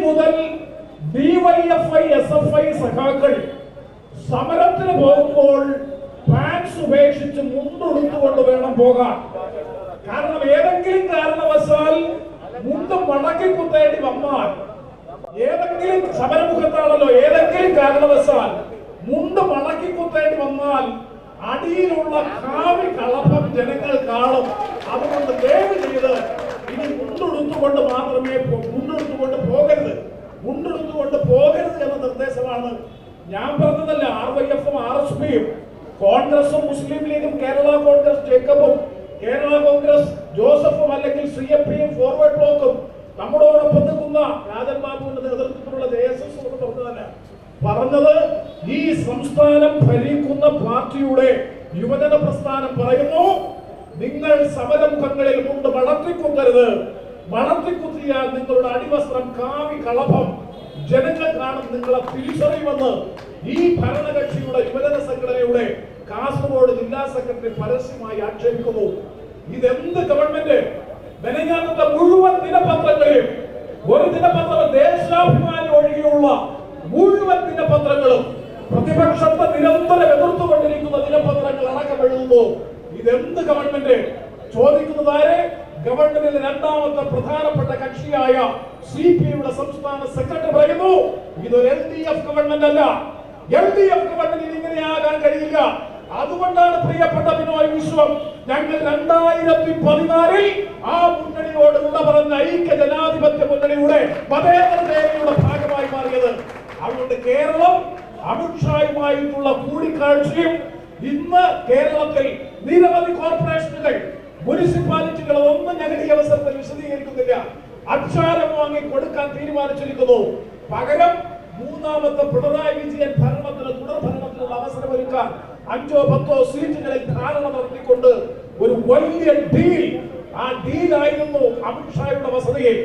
മുതൽ DYFI SFI സഖാക്കൾ സമരത്തിന് പോകുമ്പോൾ പാൻസ് ഉപേക്ഷിച്ച് മുണ്ടുടുത്തുകൊണ്ട് വേണം പോകാൻ. കാരണം ഏതെങ്കിലും കാരണവശാൽ മുണ്ട് മടക്കി കുത്തേണ്ടി വന്നാൽ, ഏതെങ്കിലും സമരമുഖത്താണല്ലോ, ഏതെങ്കിലും കാരണവശാൽ മുണ്ട് മടക്കി കുത്തേണ്ടി വന്നാൽ അടിയിലുള്ള കാവി കളഭം ജനങ്ങൾ കാണും. അതുകൊണ്ട് ദയവ് ചെയ്ത് ഇനി മുണ്ടെടുത്തുകൊണ്ട് മാത്രമേ മുണ്ടെടുത്തുകൊണ്ട് പോകരുത് എന്ന നിർദ്ദേശമാണ് ഞാൻ പറഞ്ഞതല്ല. RYF-ഉം RSPയും കോൺഗ്രസും മുസ്ലിം ലീഗും കേരള കോൺഗ്രസ് ജേക്കബും കേരള കോൺഗ്രസ് ജോസഫും അല്ലെങ്കിൽ CFP-യും ഫോർവേഡ് ബ്ലോക്കും നമ്മളോടൊപ്പം നിൽക്കുന്ന രാജൻ ബാബുവിന്റെ നേതൃത്വത്തിലുള്ള JSS പറഞ്ഞത് ഈ സംസ്ഥാനം ഭരിക്കുന്ന പാർട്ടിയുടെ യുവജന പ്രസ്ഥാനം പറയുന്നു, നിങ്ങൾ സമരമുഖങ്ങളിൽ മുണ്ട് വളർത്തിക്കുത്തരുത്. വളർത്തിക്കുത്തിയാൽ നിങ്ങളുടെ അടിവസ്ത്രം കാവി കളഭം ജനങ്ങൾ കാണും, നിങ്ങളെ തിരിച്ചറിയുമെന്ന് ഈ ഭരണകക്ഷിയുടെ യുവജന സംഘടനയുടെ കാസർഗോഡ് ജില്ലാ സെക്രട്ടറി പരസ്യമായി ആക്ഷേപിക്കുന്നു. ഇതെന്ത് ഗവൺമെന്റ്? മെനഞ്ഞാന്നത്തെ മുഴുവൻ ദിനപത്രങ്ങളെയും, ഒരു ദിനപത്രം ദേശാഭിമാനി ഒഴികെയുള്ള മുഴുവൻ ദിനപത്രങ്ങളും പ്രതിപക്ഷത്തെ നിരന്തരം എതിർത്തുകൊണ്ടിരിക്കുന്ന ദിനപത്രങ്ങൾ അടക്കം എഴുതുന്നു. ഇതെന്ത് ഗവൺമെന്റ്? ചോദിക്കുന്നതാരെ? ഗവൺമെന്റിലെ രണ്ടാമത്തെ പ്രധാനപ്പെട്ട കക്ഷിയായ CPI-യുടെ സംസ്ഥാന സെക്രട്ടറി പറയുന്നു, ഇതൊരു LDF ഗവൺമെന്റ് അല്ല. LDF ഗവൺമെന്റിന് ഇങ്ങനെയാകാൻ കഴിയില്ല. അതുകൊണ്ടാണ് പ്രിയപ്പെട്ട ബിനോയ് വിശ്വം ഞങ്ങൾ 2014 ആ മുന്നണിയോട് ഉള്ള പറഞ്ഞ ഐക്യ ജനാധിപത്യ മുന്നണിയുടെ മതേതരതയുടെ ഭാഗമായി മാറിയത്. അതുകൊണ്ട് കേരളം അമിത്ഷായുമായിട്ടുള്ള കൂടിക്കാഴ്ചയും ഇന്ന് കേരളത്തിൽ നിരവധി കോർപ്പറേഷനുകൾ, മുനിസിപ്പാലിറ്റികൾ ഒന്നും ഞങ്ങൾ ഈ അവസരത്തിൽ വിശദീകരിക്കുന്നില്ല, അക്ഷാരം വാങ്ങി കൊടുക്കാൻ തീരുമാനിച്ചിരിക്കുന്നു. പകരം മൂന്നാമത്തെ പിണറായി വിജയൻ ഭരണത്തിന് തുടർ ഭരണത്തിനുള്ള അവസരമൊരുക്കാൻ 5-10 സീറ്റുകളിൽ ധാരണ നടത്തിക്കൊണ്ട് ഒരു വലിയ ഡീൽ, ആ ഡീലായിരുന്നു അമിത്ഷായുടെ വസതിയിൽ